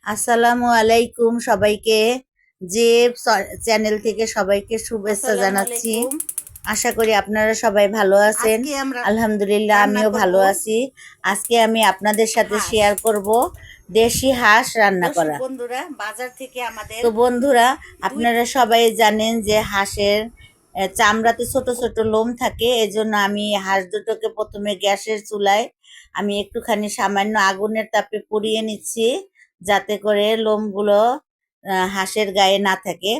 আসসালামু আলাইকুম সবাইকে। যে চ্যানেল থেকে সবাইকে শুভেচ্ছা জানাচ্ছি। আশা করি আপনারা সবাই ভালো আছেন। আলহামদুলিল্লাহ আমিও ভালো আছি। আজকে আমি আপনাদের সাথে শেয়ার করব দেশি হাঁস রান্না করা। বন্ধুরা, বাজার থেকে তো বন্ধুরা, আপনারা সবাই জানেন যে হাঁসের চামড়াতে ছোট ছোট লোম থাকে। এজন্য আমি হাঁস দুটোকে প্রথমে গ্যাসের চুলায় আমি একটুখানি সামান্য আগুনের তাপে পুড়িয়ে নিচ্ছি, যাতে করে লোমগুলো হাঁসের গায়ে না থাকে।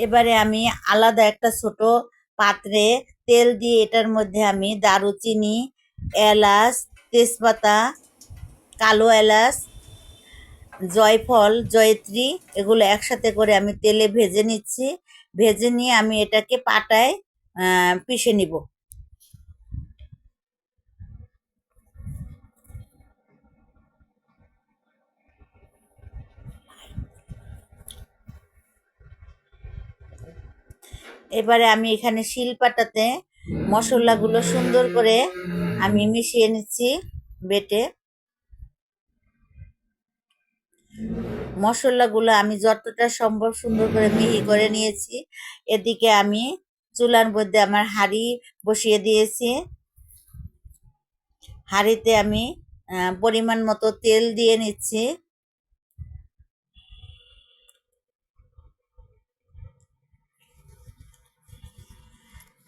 এবারে আমি আলাদা একটা ছোট পাত্রে তেল দিয়ে এটার মধ্যে আমি দারুচিনি, এলাচ, তেজপাতা, কালো এলাচ, জয়ফল, জয়ত্রী এগুলো একসাথে করে আমি তেলে ভেজে নিচ্ছি। ভেজে নিয়ে আমি এটাকে পাটায় পিষে নিব। এবারে আমি এখানে শিলপাটাতে মশলাগুলো সুন্দর করে আমি মিশিয়ে নিচ্ছি বেটে। মশলাগুলো আমি যতটা সম্ভব সুন্দর করে মিহি করে নিয়েছি। এদিকে আমি চুলার মধ্যে আমার হাঁড়ি বসিয়ে দিয়েছি। হাঁড়িতে আমি পরিমাণ মতো তেল দিয়ে নিচ্ছি।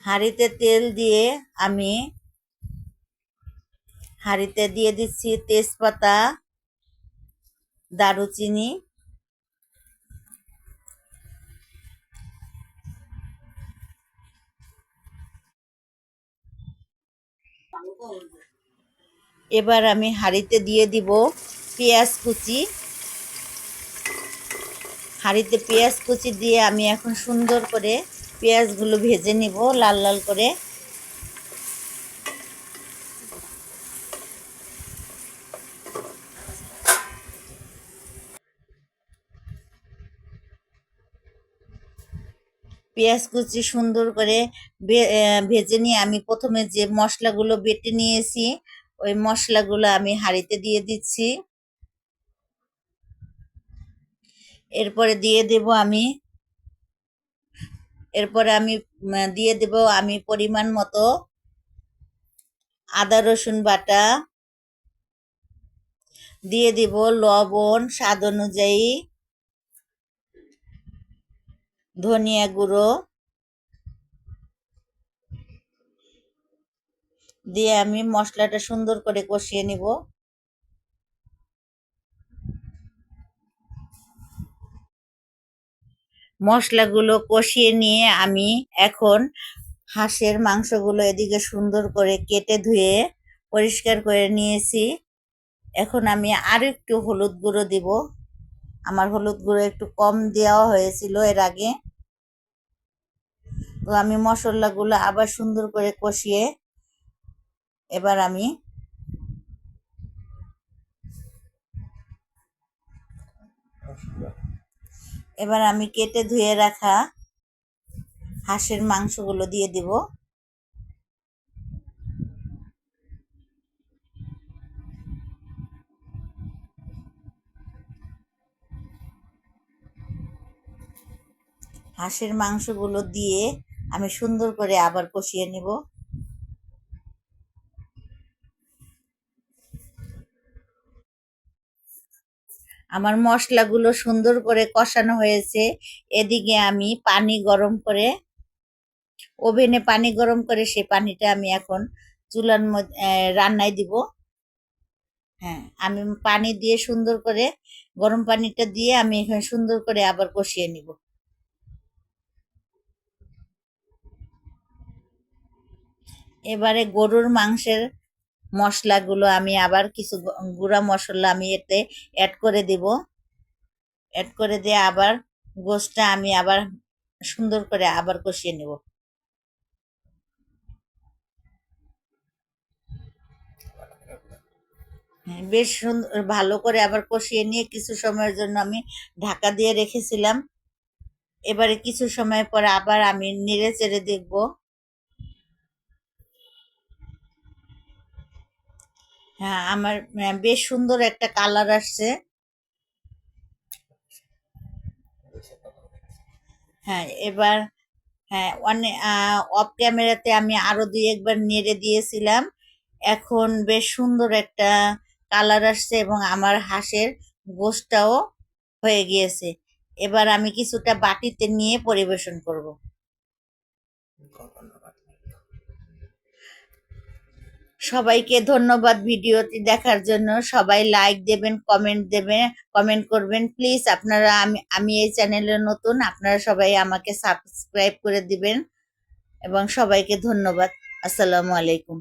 হাঁড়িতে তেল দিয়ে আমি হাঁড়িতে দিয়ে দিচ্ছি তেজপাতা, দারুচিনি, এবার আমি হাঁড়িতে দিয়ে দিব পেঁয়াজ কুচি। হাঁড়িতে পেঁয়াজ কুচি দিয়ে আমি এখন সুন্দর করে পেঁয়াজগুলো ভেজে নিব লাল লাল করে। পেঁয়াজ কুচি সুন্দর করে ভেজে নিয়ে আমি প্রথমে যে মশলাগুলো বেটে নিয়েছি ওই মশলাগুলো আমি হাঁড়িতে দিয়ে দিচ্ছি। এরপরে দিয়ে দেব আমি পরিমাণ মতো আদা রসুন বাটা, দিয়ে দিব লবণ স্বাদ অনুযায়ী, ধনিয়া গুঁড়ো দিয়ে আমি মশলাটা সুন্দর করে কষিয়ে নিব। মশলাগুলো কষিয়ে নিয়ে আমি এখন হাঁসের মাংসগুলো এদিকে সুন্দর করে কেটে ধুয়ে পরিষ্কার করে নিয়েছি। এখন আমি আর একটু হলুদ গুঁড়ো দিব। আমার হলুদ গুঁড়ো একটু কম দেওয়া হয়েছিল এর আগে। তো আমি মশলাগুলো আবার সুন্দর করে কষিয়ে এবার আমি কেটে ধুয়ে রাখা হাঁসের মাংসগুলো দিয়ে দিব। হাঁসের মাংসগুলো দিয়ে আমি সুন্দর করে আবার কষিয়ে নিব। আমার মশলাগুলো সুন্দর করে কষানো হয়েছে। এদিকে আমি ওভেনে পানি গরম করে সেই পানিটা আমি এখন চুলার মধ্যে রান্নায় দিব। হ্যাঁ, আমি পানি দিয়ে সুন্দর করে গরম পানিটা দিয়ে আমি এখানে সুন্দর করে আবার কষিয়ে নিব। এবারে গরুর মাংসের মশলাগুলো আমি আবার কিছু গুঁড়া মশলা আমি এতে অ্যাড করে দিব। অ্যাড করে দিয়ে আবার গোশটা আমি আবার সুন্দর করে আবার কষিয়ে নেব। বেশ সুন্দর ভালো করে আবার কষিয়ে নিয়ে কিছু সময়ের জন্য আমি ঢাকা দিয়ে রেখেছিলাম। এবারে কিছু সময় পরে আবার আমি নেড়ে চেড়ে দেখব। হ্যাঁ, আমার বেশ সুন্দর একটা কালার আসছে। হ্যাঁ, এবার হ্যাঁ, অনেক অফ ক্যামেরাতে আমি আরো দুই একবার নেড়ে দিয়েছিলাম। এখন বেশ সুন্দর একটা কালার আসছে এবং আমার হাঁসের গোশটাও হয়ে গিয়েছে। এবার আমি কিছুটা বাটিতে নিয়ে পরিবেশন করব। সবাইকে ধন্যবাদ ভিডিওটি দেখার জন্য। সবাই লাইক দেবেন, কমেন্ট দেবেন, কমেন্ট করবেন প্লিজ। আপনারা আমি এই চ্যানেলে নতুন, আপনারা সবাই আমাকে সাবস্ক্রাইব করে দিবেন এবং সবাইকে ধন্যবাদ। আসসালামু আলাইকুম।